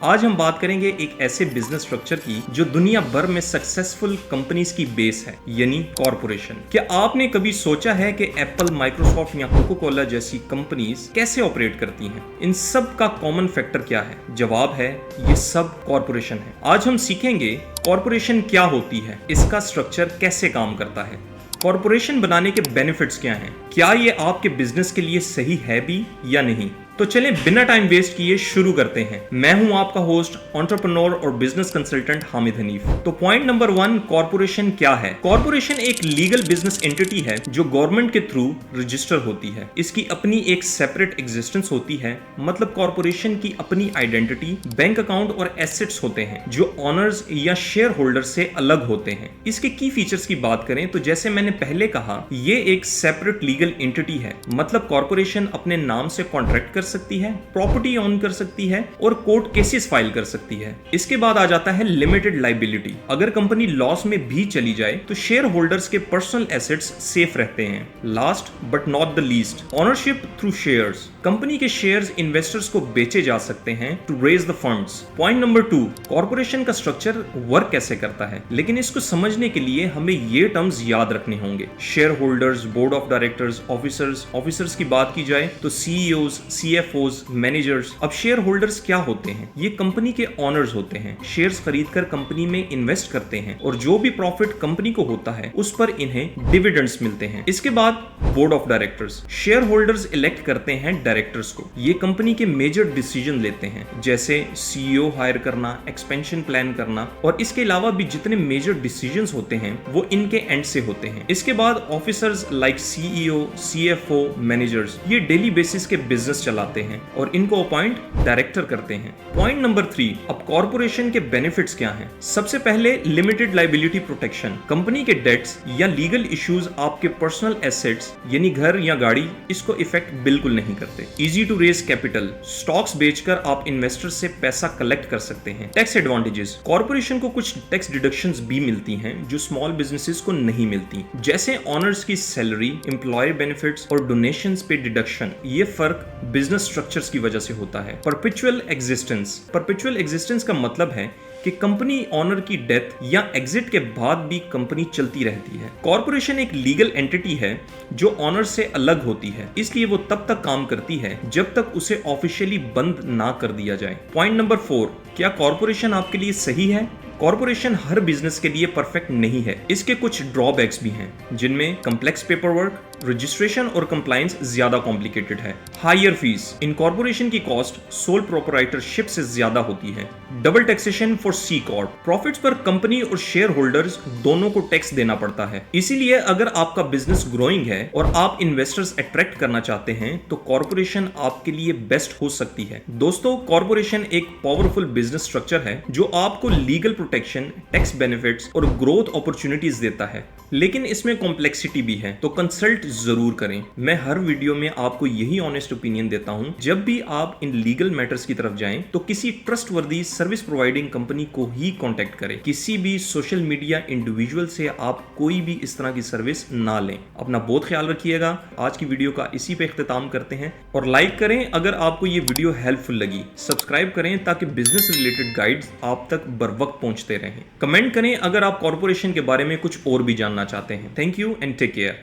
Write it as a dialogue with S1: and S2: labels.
S1: आज हम बात करेंगे एक ऐसे बिजनेस स्ट्रक्चर की जो दुनिया भर में सक्सेसफुल कंपनीज की बेस है, यानी कॉर्पोरेशन। क्या आपने कभी सोचा है कि एप्पल, माइक्रोसॉफ्ट या कोको कोला जैसी कंपनीज कैसे ऑपरेट करती हैं? इन सब का कॉमन फैक्टर क्या है? जवाब है, ये सब कॉर्पोरेशन है। आज हम सीखेंगे कॉर्पोरेशन क्या होती है, इसका स्ट्रक्चर कैसे काम करता है, कॉर्पोरेशन बनाने के बेनिफिट्स क्या हैं, क्या ये आपके बिजनेस के लिए सही है भी या नहीं। तो चलें बिना टाइम वेस्ट किए शुरू करते हैं। मैं हूं आपका होस्ट, एंटरप्रेन्योर और बिजनेस कंसल्टेंट हामिद हनीफ। तो पॉइंट नंबर 1, कॉर्पोरेशन क्या है? कॉर्पोरेशन एक लीगल बिजनेस एंटिटी है जो गवर्नमेंट के थ्रू रजिस्टर होती है। इसकी अपनी एक सेपरेट एग्जिस्टेंस होती है, मतलब कॉर्पोरेशन की अपनी आइडेंटिटी, बैंक अकाउंट और एसेट्स होते हैं जो ऑनर्स या शेयर होल्डर से अलग होते हैं। इसके की फीचर्स की बात करें तो जैसे मैंने पहले कहा, ये एक सेपरेट लीगल एंटिटी है, मतलब कॉर्पोरेशन अपने नाम से कॉन्ट्रैक्ट कर सकती है, प्रॉपर्टी ओन कर सकती है और कोर्ट केसेस फाइल कर सकती है। इसके बाद आ जाता है लिमिटेड लायबिलिटी। अगर कंपनी लॉस में भी चली जाए तो शेयर होल्डर्स के पर्सनल एसेट्स सेफ रहते हैं। Last but not the least, ownership through shares. Company के शेयर्स इन्वेस्टर्स को बेचे जा सकते हैं to raise the funds. Point number 2, corporation का स्ट्रक्चर वर्क कैसे करता है, लेकिन इसको समझने के लिए हमें ये टर्म्स याद रखने होंगे। Share holders, board of directors, officers की बात की जाए तो सीईओज, सीएफओज, मैनेजर्स। अब शेयर होल्डर्स क्या होते हैं? ये कंपनी के ओनर्स होते हैं, शेयर्स खरीदकर कंपनी में इन्वेस्ट करते हैं और जो भी प्रॉफिट कंपनी को होता है उस पर इन्हें डिविडेंड्स मिलते हैं। इसके बाद board of directors. Share holders elect करते हैं डायरेक्टर्स को। ये कंपनी के मेजर डिसीजन लेते हैं, जैसे सीईओ हायर करना, एक्सपेंशन प्लान करना, और इसके अलावा भी जितने मेजर डिसीजंस होते हैं वो इनके एंड से होते हैं। इसके बाद officers like CEO, CFO, managers, ये डेली बेसिस के बिजनेस चलाते हैं और इनको अपॉइंट डायरेक्टर करते हैं। पॉइंट नंबर 3, अब कॉर्पोरेशन के बेनिफिट्स क्या हैं? सबसे पहले लिमिटेड लायबिलिटी प्रोटेक्शन। कंपनी के डेट्स या लीगल इश्यूज आपके पर्सनल एसेट्स यानी घर या गाड़ी, इसको इफेक्ट बिल्कुल नहीं करते। Easy to raise capital, stocks बेचकर आप इन्वेस्टर्स से पैसा कलेक्ट कर सकते हैं। टैक्स एडवांटेजेस, कॉर्पोरेशन को कुछ टैक्स डिडक्शंस भी मिलती हैं जो स्मॉल बिजनेसेस को नहीं मिलती, जैसे ऑनर्स की सैलरी, एम्प्लॉयर बेनिफिट्स और डोनेशंस पे डिडक्शन। ये फर्क बिजनेस स्ट्रक्चर्स की वजह से होता है। परपेचुअल एग्जिस्टेंस का मतलब है कि कंपनी ऑनर की डेथ या एग्जिट के बाद भी कंपनी चलती रहती है। कॉर्पोरेशन एक लीगल एंटिटी है जो ऑनर से अलग होती है, इसलिए वो तब तक काम करती है जब तक उसे ऑफिशियली बंद ना कर दिया जाए। पॉइंट नंबर 4, क्या कॉर्पोरेशन आपके लिए सही है? कॉर्पोरेशन हर बिजनेस के लिए परफेक्ट नहीं है। इसके कुछ ड्रॉबैक्स भी हैं, जिनमें कॉम्प्लेक्स पेपर वर्क, रजिस्ट्रेशन और कंप्लायंस ज्यादा कॉम्प्लिकेटेड है। हायर फीस, इनकॉर्पोरेशन की कॉस्ट सोल प्रोप्राइटरशिप से ज्यादा होती है। Double taxation for C corp, profits पर कंपनी और शेयर होल्डर्स दोनों को टैक्स देना पड़ता है। इसीलिए अगर आपका बिजनेस ग्रोइंग है और आप इन्वेस्टर्स अट्रैक्ट करना चाहते हैं तो कॉर्पोरेशन आपके लिए बेस्ट हो सकती है। दोस्तों, कॉर्पोरेशन एक पावरफुल बिजनेस स्ट्रक्चर है जो आपको लीगल प्रोटेक्शन, टैक्स बेनिफिट्स और ग्रोथ अपॉर्चुनिटीज देता है, लेकिन इसमें कॉम्प्लेक्सिटी भी है, तो कंसल्ट जरूर करें। मैं हर वीडियो में आपको यही ऑनेस्ट ओपिनियन देता हूं। जब भी आप इन लीगल मैटर्स की तरफ जाएं तो किसी ट्रस्टवर्दी सर्विस प्रोवाइडिंग कंपनी को ही कांटेक्ट करें। किसी भी सोशल मीडिया इंडिविजुअल से आप कोई भी इस तरह की सर्विस ना लें। अपना बहुत ख्याल रखिएगा। आज की वीडियो का इसी पे इख्तिताम करते हैं और लाइक करें अगर आपको ये वीडियो हेल्पफुल लगी। सब्सक्राइब करें ताकि बिजनेस रिलेटेड गाइड्स आप तक बर वक्त पहुंचते रहें। कमेंट करें अगर आप कॉर्पोरेशन के बारे में कुछ और भी जानना चाहते हैं। Thank you and take care.